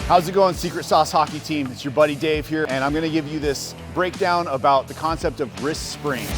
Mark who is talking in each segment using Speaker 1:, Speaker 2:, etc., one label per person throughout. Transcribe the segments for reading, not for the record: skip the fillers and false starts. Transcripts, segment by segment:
Speaker 1: How's it going, Secret Sauce Hockey Team? It's your buddy Dave here, and I'm gonna give you this breakdown about the concept of wrist springs.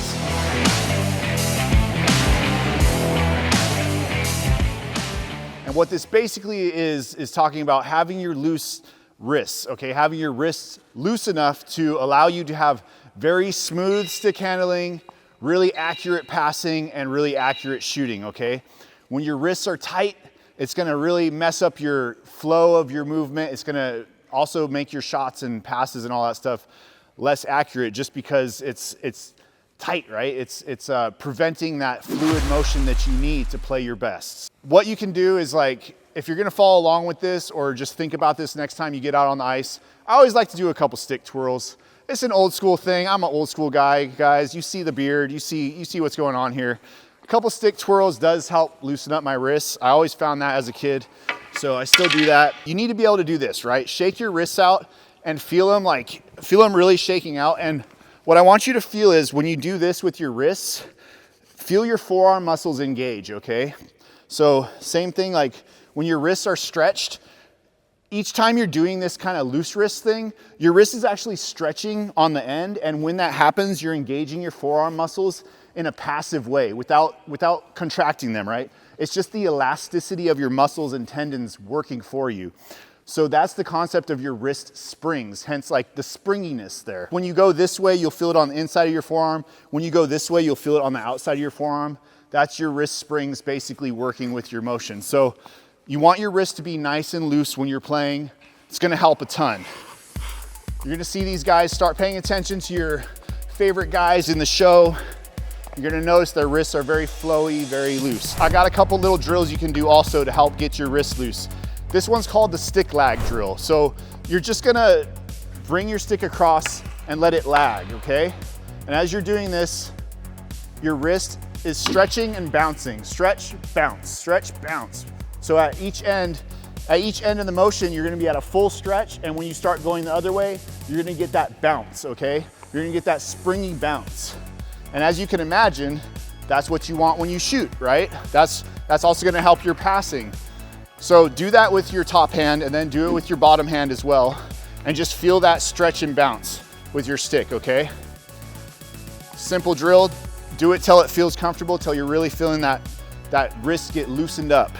Speaker 1: And what this basically is talking about having your loose wrists, okay? Having your wrists loose enough to allow you to have very smooth stick handling, really accurate passing, and really accurate shooting, okay? When your wrists are tight, it's gonna really mess up your flow of your movement. It's gonna also make your shots and passes and all that stuff less accurate just because it's tight, right? It's preventing that fluid motion that you need to play your best. What you can do is, like, if you're gonna follow along with this or just think about this next time you get out on the ice, I always like to do a couple stick twirls. It's an old school thing. I'm an old school guy, guys. You see the beard, you see what's going on here. A couple stick twirls does help loosen up my wrists. I always found that as a kid, so I still do that. You need to be able to do this, right? Shake your wrists out and feel them really shaking out. And what I want you to feel is when you do this with your wrists, feel your forearm muscles engage, okay? So same thing, like when your wrists are stretched, each time you're doing this kind of loose wrist thing, your wrist is actually stretching on the end. And when that happens, you're engaging your forearm muscles in a passive way without contracting them, right? It's just the elasticity of your muscles and tendons working for you. So that's the concept of your wrist springs, hence like the springiness there. When you go this way, you'll feel it on the inside of your forearm. When you go this way, you'll feel it on the outside of your forearm. That's your wrist springs basically working with your motion. So you want your wrist to be nice and loose when you're playing. It's gonna help a ton. You're gonna see these guys start paying attention to your favorite guys in the show. You're gonna notice their wrists are very flowy, very loose. I got a couple little drills you can do also to help get your wrists loose. This one's called the stick lag drill. So you're just gonna bring your stick across and let it lag, okay? And as you're doing this, your wrist is stretching and bouncing. Stretch, bounce, stretch, bounce. So at each end of the motion, you're gonna be at a full stretch, and when you start going the other way, you're gonna get that bounce, okay? You're gonna get that springy bounce. And as you can imagine, that's what you want when you shoot, right? That's also gonna help your passing. So do that with your top hand and then do it with your bottom hand as well. And just feel that stretch and bounce with your stick, okay? Simple drill, do it till it feels comfortable, till you're really feeling that wrist get loosened up.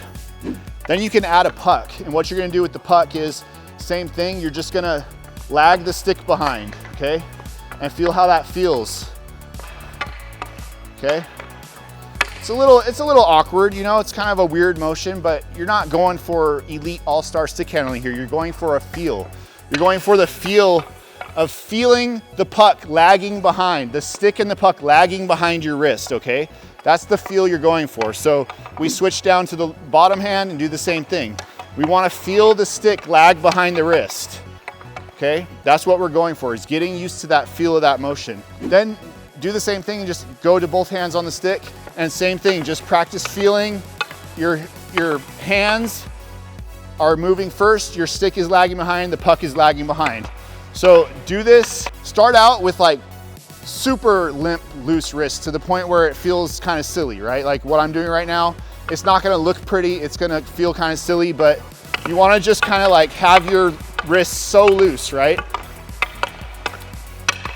Speaker 1: Then you can add a puck. And what you're gonna do with the puck is same thing, you're just gonna lag the stick behind, okay? And feel how that feels. Okay, it's a little awkward, you know, it's kind of a weird motion, but you're not going for elite all-star stick handling here. You're going for a feel. You're going for the feel of feeling the puck lagging behind, the stick and the puck lagging behind your wrist, okay? That's the feel you're going for. So we switch down to the bottom hand and do the same thing. We want to feel the stick lag behind the wrist, okay? That's what we're going for, is getting used to that feel of that motion. Then do the same thing and just go to both hands on the stick, and same thing, just practice feeling your hands are moving first, your stick is lagging behind, the puck is lagging behind. So do this, start out with like super limp, loose wrists to the point where it feels kind of silly, right? Like what I'm doing right now, it's not gonna look pretty, it's gonna feel kind of silly, but you wanna just kind of like have your wrists so loose, right?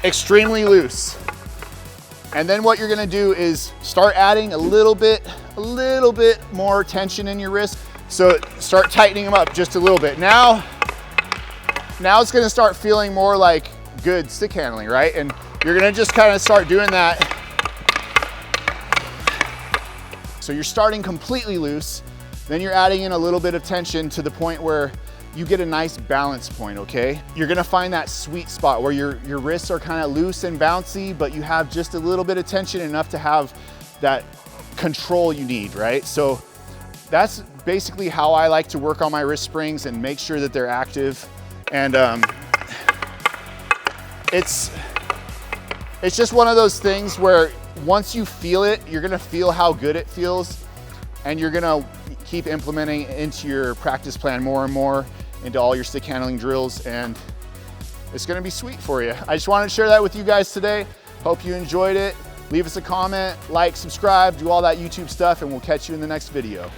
Speaker 1: Extremely loose. And then what you're gonna do is start adding a little bit more tension in your wrist. So start tightening them up just a little bit. Now it's gonna start feeling more like good stick handling, right? And you're gonna just kind of start doing that. So you're starting completely loose, then you're adding in a little bit of tension to the point where you get a nice balance point, okay? You're gonna find that sweet spot where your wrists are kind of loose and bouncy, but you have just a little bit of tension, enough to have that control you need, right? So that's basically how I like to work on my wrist springs and make sure that they're active. And it's just one of those things where once you feel it, you're gonna feel how good it feels, and you're gonna keep implementing it into your practice plan more and more, into all your stick handling drills, and it's gonna be sweet for you. I just wanted to share that with you guys today. Hope you enjoyed it. Leave us a comment, like, subscribe, do all that YouTube stuff, and we'll catch you in the next video.